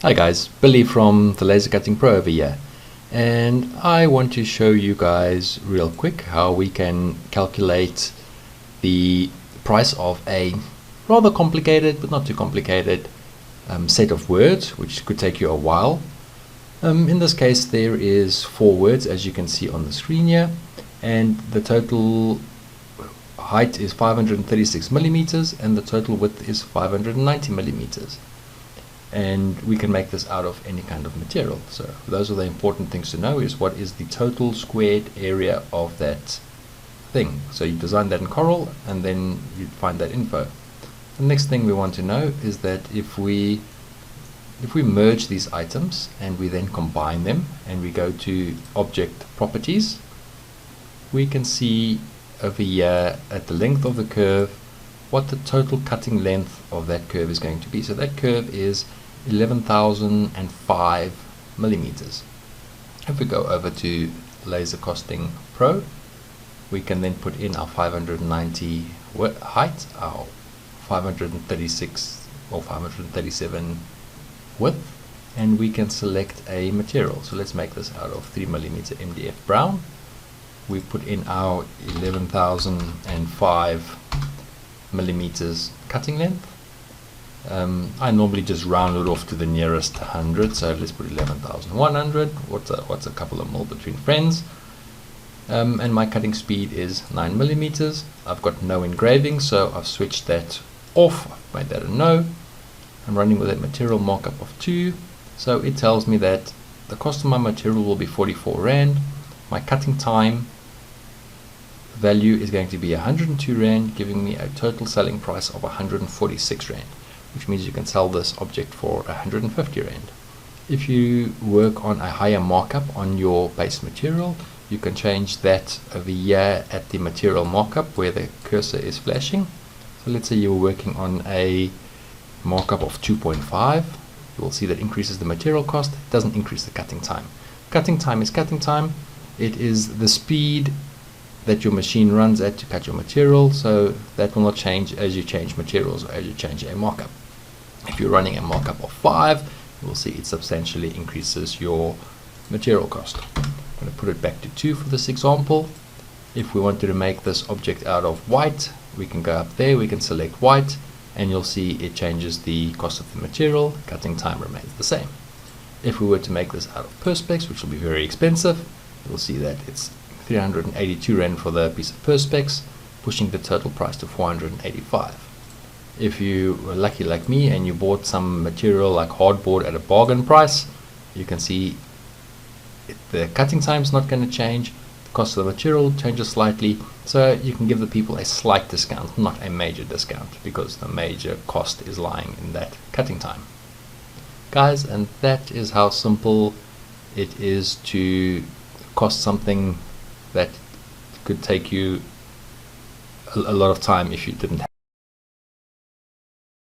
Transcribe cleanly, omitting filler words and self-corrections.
Hi guys, Billy from the lasercostingpro over here, and I want to show you guys real quick how we can calculate the price of a rather complicated but not too complicated set of words, which could take you a while. In this case there is 4 words, as you can see on the screen here, and the total height is 536 millimeters and the total width is 590 millimeters. And we can make this out of any kind of material. So those are the important things to know, is what is the total squared area of that thing. So you design that in Corel and then you find that info. The next thing we want to know is that if we merge these items and we then combine them and we go to object properties, we can see over here at the length of the curve what the total cutting length of that curve is going to be. So that curve is 11,005 millimeters. If we go over to lasercostingpro, we can then put in our 590 height, our 536 or 537 width, and we can select a material. So let's make this out of 3mm MDF brown. We put in our 11,005 millimeters cutting length. I normally just round it off to the nearest 100, so let's put 11,100. What's a couple of mil between friends? And my cutting speed is 9 millimeters. I've got no engraving, so I've switched that off. I've made that a no. I'm running with a material markup of 2, so it tells me that the cost of my material will be 44 Rand. My cutting time value is going to be 102 Rand, giving me a total selling price of 146 Rand, which means you can sell this object for 150 Rand. If you work on a higher markup on your base material, you can change that over here at the material markup where the cursor is flashing. So let's say you're working on a markup of 2.5. You will see that increases the material cost. It doesn't increase the cutting time. Cutting time is cutting time. It is the speed that your machine runs at to cut your material, so that will not change as you change materials or as you change a markup. If you're running a markup of 5, you will see it substantially increases your material cost. I'm going to put it back to 2 for this example. If we wanted to make this object out of white, we can go up there, we can select white, and you'll see it changes the cost of the material. Cutting time remains the same. If we were to make this out of perspex, which will be very expensive, you'll see that it's 382 Rand for the piece of perspex, pushing the total price to 485. If you were lucky like me and you bought some material like hardboard at a bargain price, you can see the cutting time is not going to change, the cost of the material changes slightly, so you can give the people a slight discount, not a major discount, because the major cost is lying in that cutting time. Guys, and that is how simple it is to cost something that could take you a lot of time if you didn't have